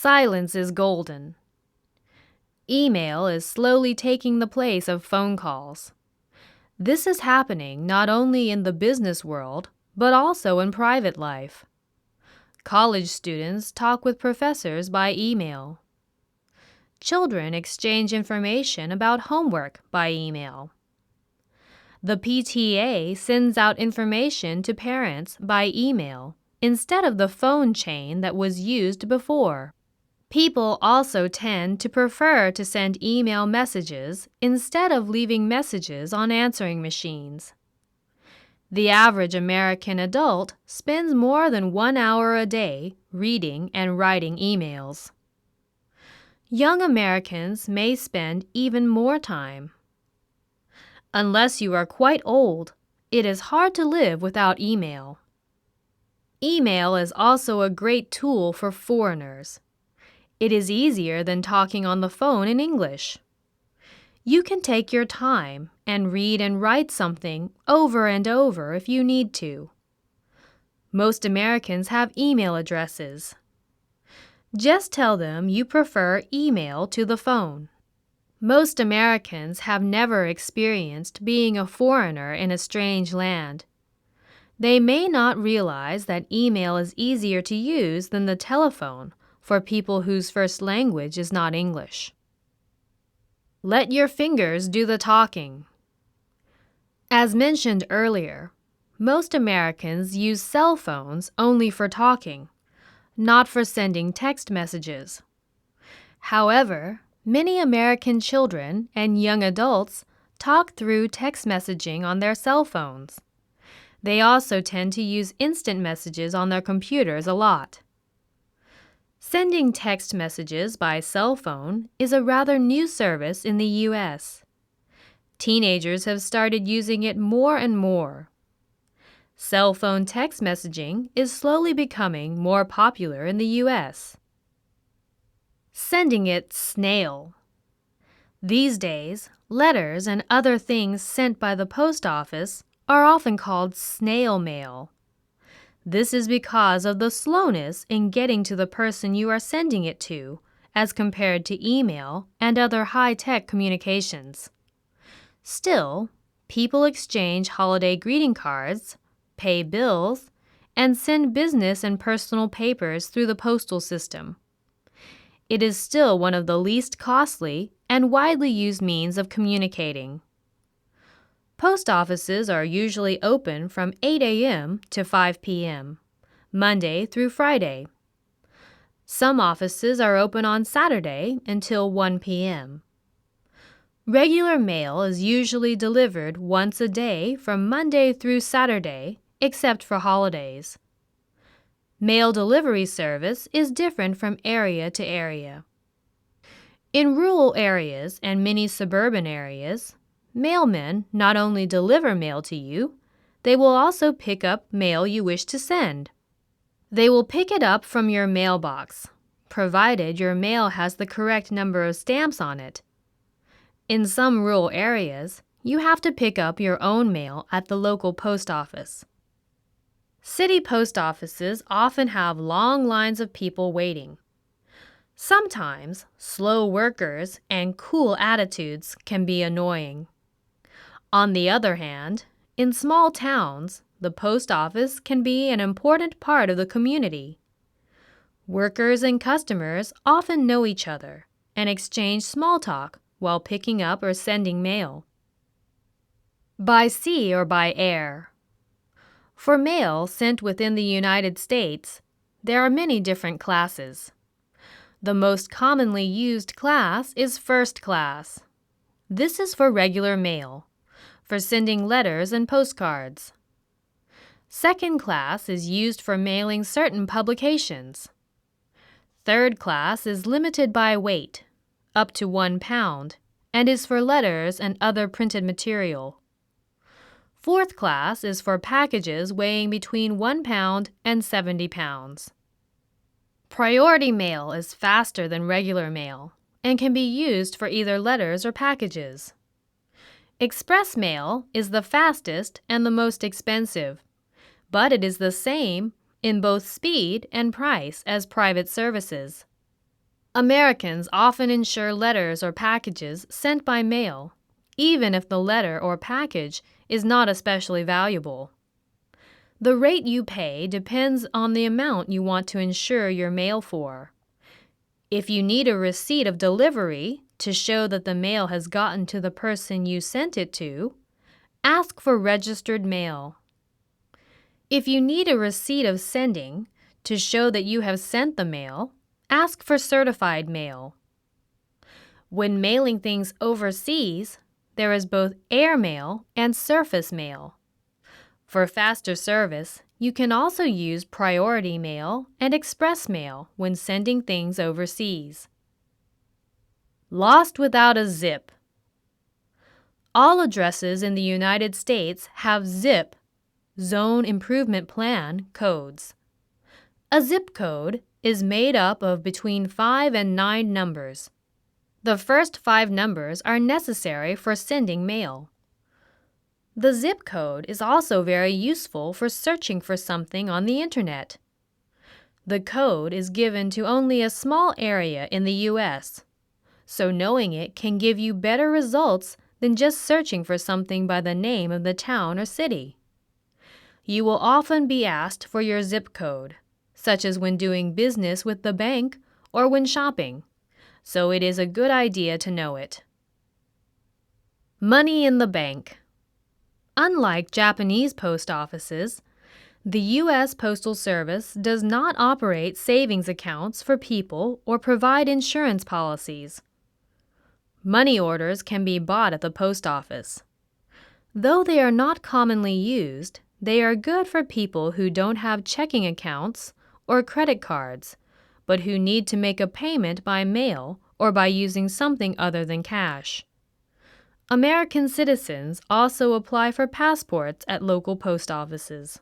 Silence is golden. Email is slowly taking the place of phone calls. This is happening not only in the business world, but also in private life. College students talk with professors by email. Children exchange information about homework by email. The PTA sends out information to parents by email instead of the phone chain that was used before. People also tend to prefer to send email messages instead of leaving messages on answering machines. The average American adult spends more than 1 hour a day reading and writing emails. Young Americans may spend even more time. Unless you are quite old, it is hard to live without email. Email is also a great tool for foreigners. It is easier than talking on the phone in English. You can take your time and read and write something over and over if you need to. Most Americans have email addresses. Just tell them you prefer email to the phone. Most Americans have never experienced being a foreigner in a strange land. They may not realize that email is easier to use than the telephone for people whose first language is not English. Let your fingers do the talking. As mentioned earlier, most Americans use cell phones only for talking, not for sending text messages. However, many American children and young adults talk through text messaging on their cell phones. They also tend to use instant messages on their computers a lot. Sending text messages by cell phone is a rather new service in the U.S. Teenagers have started using it more and more. Cell phone text messaging is slowly becoming more popular in the U.S. Sending it snail. These days, letters and other things sent by the post office are often called snail mail. This is because of the slowness in getting to the person you are sending it to, as compared to email and other high-tech communications. Still, people exchange holiday greeting cards, pay bills, and send business and personal papers through the postal system. It is still one of the least costly and widely used means of communicating. Post offices are usually open from 8 a.m. to 5 p.m., Monday through Friday. Some offices are open on Saturday until 1 p.m. Regular mail is usually delivered once a day from Monday through Saturday, except for holidays. Mail delivery service is different from area to area. In rural areas and many suburban areas, mailmen not only deliver mail to you, they will also pick up mail you wish to send. They will pick it up from your mailbox, provided your mail has the correct number of stamps on it. In some rural areas, you have to pick up your own mail at the local post office. City post offices often have long lines of people waiting. Sometimes, slow workers and cool attitudes can be annoying. On the other hand, in small towns, the post office can be an important part of the community. Workers and customers often know each other and exchange small talk while picking up or sending mail. By sea or by air. For mail sent within the United States, there are many different classes. The most commonly used class is first class. This is for regular mail, for sending letters and postcards. Second class is used for mailing certain publications. Third class is limited by weight, up to 1 pound, and is for letters and other printed material. Fourth class is for packages weighing between 1 pound and 70 pounds. Priority mail is faster than regular mail and can be used for either letters or packages. Express mail is the fastest and the most expensive, but it is the same in both speed and price as private services. Americans often insure letters or packages sent by mail, even if the letter or package is not especially valuable. The rate you pay depends on the amount you want to insure your mail for. If you need a receipt of delivery to show that the mail has gotten to the person you sent it to, ask for registered mail. If you need a receipt of sending to show that you have sent the mail, ask for certified mail. When mailing things overseas, there is both air mail and surface mail. For faster service, you can also use priority mail and express mail when sending things overseas. Lost without a zip. All addresses in the United States have ZIP, Zone Improvement Plan, codes. A zip code is made up of between 5 and 9 numbers. The first 5 numbers are necessary for sending mail. The zip code is also very useful for searching for something on the internet. The code is given to only a small area in the U.S., so knowing it can give you better results than just searching for something by the name of the town or city. You will often be asked for your zip code, such as when doing business with the bank or when shopping, so it is a good idea to know it. Money in the bank. Unlike Japanese post offices, the U.S. Postal Service does not operate savings accounts for people or provide insurance policies. Money orders can be bought at the post office. Though they are not commonly used, they are good for people who don't have checking accounts or credit cards, but who need to make a payment by mail or by using something other than cash. American citizens also apply for passports at local post offices.